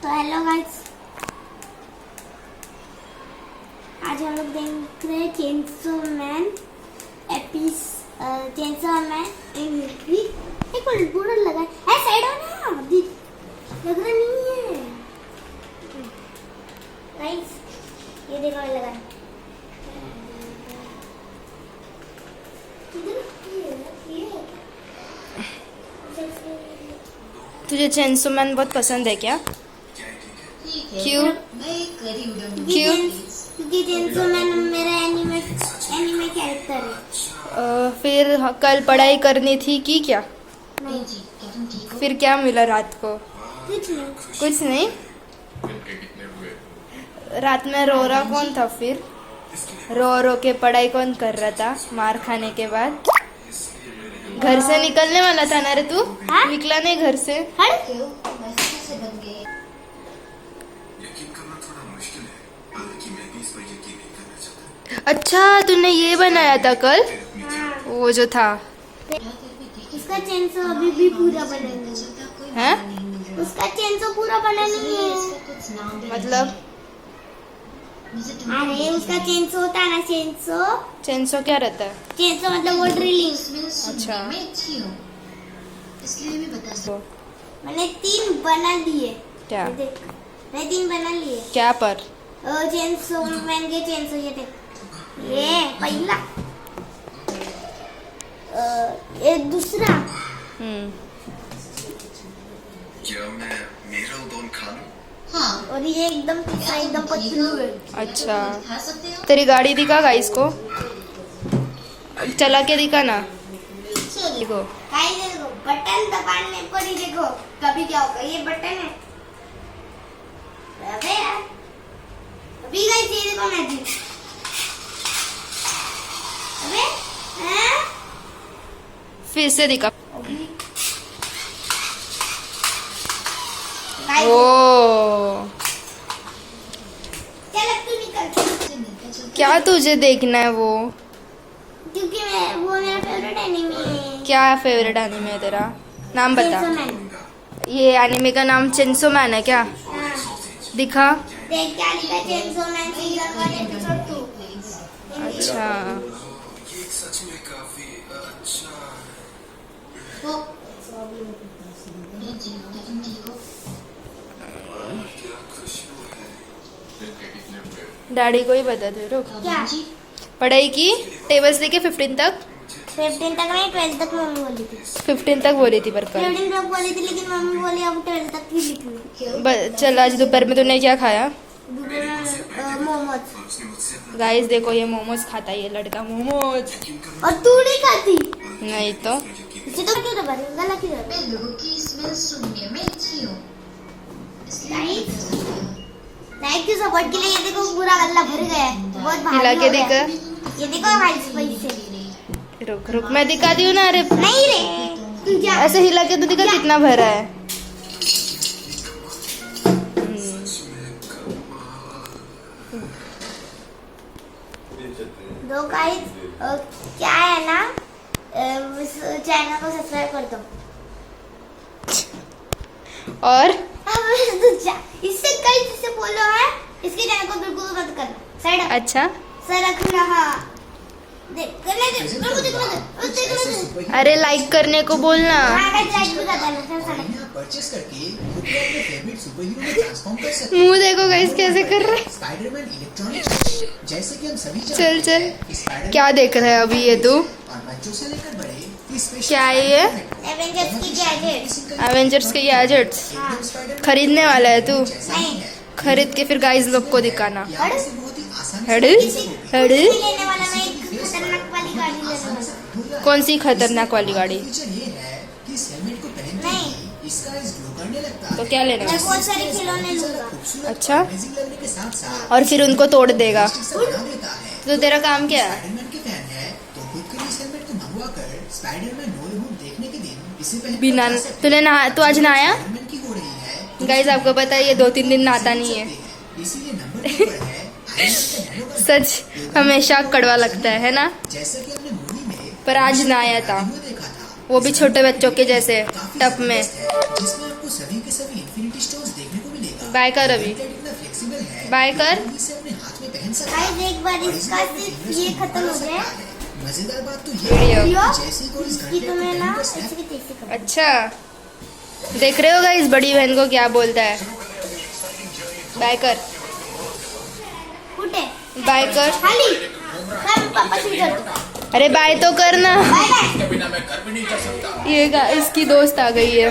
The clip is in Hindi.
हेलो गाइस, आज हम लोग देख रहे हैं चेंसो मैन इन मूवी। एक मिनट बोर्ड लगा है साइड हो ना, लग रहा नहीं है गाइस, ये देखो लगा है। तुझे चेंसो मैन बहुत पसंद है क्या? क्यों? क्यों? क्योंकि चेंसो मैन मेरा एनीमे कैरेक्टर है। फिर कल पढ़ाई करनी थी की क्या? नहीं, फिर क्या मिला रात को? कुछ नहीं। कुछ नहीं। रात में रो रहा कौन था? फिर रो रो के पढ़ाई कौन कर रहा था मार खाने के बाद? घर से निकलने वाला था ना रे तू? हाँ? निकला नहीं घर से? हट। अच्छा, तूने ये बनाया था कल? हाँ। वो जो था इसका चेंसो अभी भी पूरा बना नहीं है। है? उसका चेंसो पूरा बना नहीं है। मतलब अरे उसका चेंसो होता है ना, चेंसो क्या रहता है? चेंसो मतलब वो ड्रिलिंग। अच्छा, मैंने 3 बना लिए। क्या देख, मैं 3 बना लिए। क्या पर? चेंसो मैन के चेंसो, ये देख, ये पहला, ये दूसरा, क्या मैं मेरा उदोन खा लूं? और ये एकदम तीसरा एकदम पतलू है। अच्छा, तेरी गाड़ी दिखा गाइस को, चला के दिखा ना। देखो गाइस देखो, बटन दबाने पर ही देखो कभी क्या होगा। ये बटन है, अबे यार, अभी गाइस ये देखो मैजिक, अबे हैं? फिर से दिखा। गाइस ओ, चल अब तू निकल, क्या तुझे देखना है वो? क्योंकि वो मेरा फेवरेट एनिमे है। क्या फेवरेट एनिमे है तेरा? नाम बता। Chainsaw man. ये एनिमे का नाम चेंसो मैन है क्या? हाँ, दिखा। देख क्या लिखा है, चेंसो मैन सीजन 1 एपिसोड 2। अच्छा, ये सच में काफी अच्छा है। क्या खुशबू है। डैडी को ही बता दे। रुक, क्या पढ़ाई की टेबल्स लेके 15 तक? 15 तक नहीं, 12 तक मम्मी बोली थी। 15 तक बोली थी पर कल। 15 तक बोली थी, लेकिन मम्मी बोली अब 12 तक ही लिखनी। चल, आज दोपहर में तूने क्या खाया? मोमोज। उसने मुझसे गाइस देखो, ये मोमोज खाता है ये लड़का, मोमोज। और तू नहीं खाती? नहीं तो इसे तो क्यों दबा रही है? गला क्यों दबा रही है? लाइक की सपोर्ट के लिए ये देखो पूरा गला भर गया है, बहुत भारी हिला हो के गया है। दिखा। ये देखो गाइस, पैसे रुक रुक, मैं दिखाती हूँ ना। अरे नहीं रे, तू जा। ऐसे हिला के तो दिखा कितना भरा है। दो गाइस, क्या है ना, इस चैनल को सब्सक्राइब कर दो। और इससे कई जिससे बोलो है, इसके चैनल को बिल्कुल मत करना। साइड अच्छा, सर रखना। हाँ देख, करने दे, रुको, देखो दे। अरे लाइक करने को बोलना। हाँ गाइस, लाइक भी कर देना। चल साइड। परचेस करके खुद को अपने फेवरेट सुपरहीरो में ट्रांसफॉर्म कर सकते मुंह देखो गाइस कैसे कर रहा है। हैं। स्पाइडरमैन इलेक्ट्रॉनिक्स, जैसे कि हम सभी जानते चल चल, हैं कि स्पाइडरमैन क्या देख रहा है अभी ये तू? और बच्चों से लेकर बड़े इस स्पेशल क्या है ये? एवेंजर्स की गैजेट। एवेंजर्स के गैजेट्स हाँ। खरीदने वाला है तू? नहीं, खरीद के फिर गाइस लोग को दिखाना। यहाँ से बहुत ही आसानी हट हट। लेने वाला मैं एक खतरनाक वाली गाड़ी लेने वाला। कौन सी खतरनाक वाली गाड़ी? फीचर ये है कि इस हेलमेट को पहनते नहीं। ही इसका आइज ग्लो करने लगता है। तो क्या लेना मैं है? बहुत सारे खिलौने लूंगा। खूबसूरत अच्छा। और अमेजिंग लगने के साथ-साथ और फिर उनको तोड़ देगा। से बना देता है। तो तेरा काम क्या है? स्पाइडरमैन के फैन है तो खुद के लिए इस हेलमेट को मंगवाकर स्पाइडरमैन नो रिमूव देखने के दिन इसे पहन बिना तूने नहा, तू आज नहाया? स्पाइडरमैन की हो रही है। गाइस आपको पता है ये 2-3 दिन नहाता नहीं है। इसीलिए नंबर 2 पर है आयरन का सच हमेशा कड़वा लगता है ना? जैसे कि हमने मूवी में पर आज नहाया था, देखा था, वो भी छोटे बच्चों के जैसे काफी टप में। जबरदस्त है, जिसमें आपको सभी के सभी इन्फिनिटी स्टोन्स देखने को मिलेगा। बाय कर अभी, ब्लैंकेट इतना फ्लेक्सिबल है बाय कर। कि इसे अपने हाथ में पहन सकता गाइस है एक बार और इसका इसे सिर्फ अपने ये fingers खत्म में हो पकड़ जाए सकता है। मजेदार बात तो ये वीडियो। है वीडियो कि जैसे ही कोई इस इसकी घंटे तो को मैं ना पहनकर ऐसे snap की तैसे कर अच्छा देख रहे होगा इस बड़ी बहन को क्या बोलता है। बाय कर, फुटे बाय कर। खाली मैं पापा से करता अरे बाय तो करना। बाय बाय ये इसकी दोस्त आ गई है।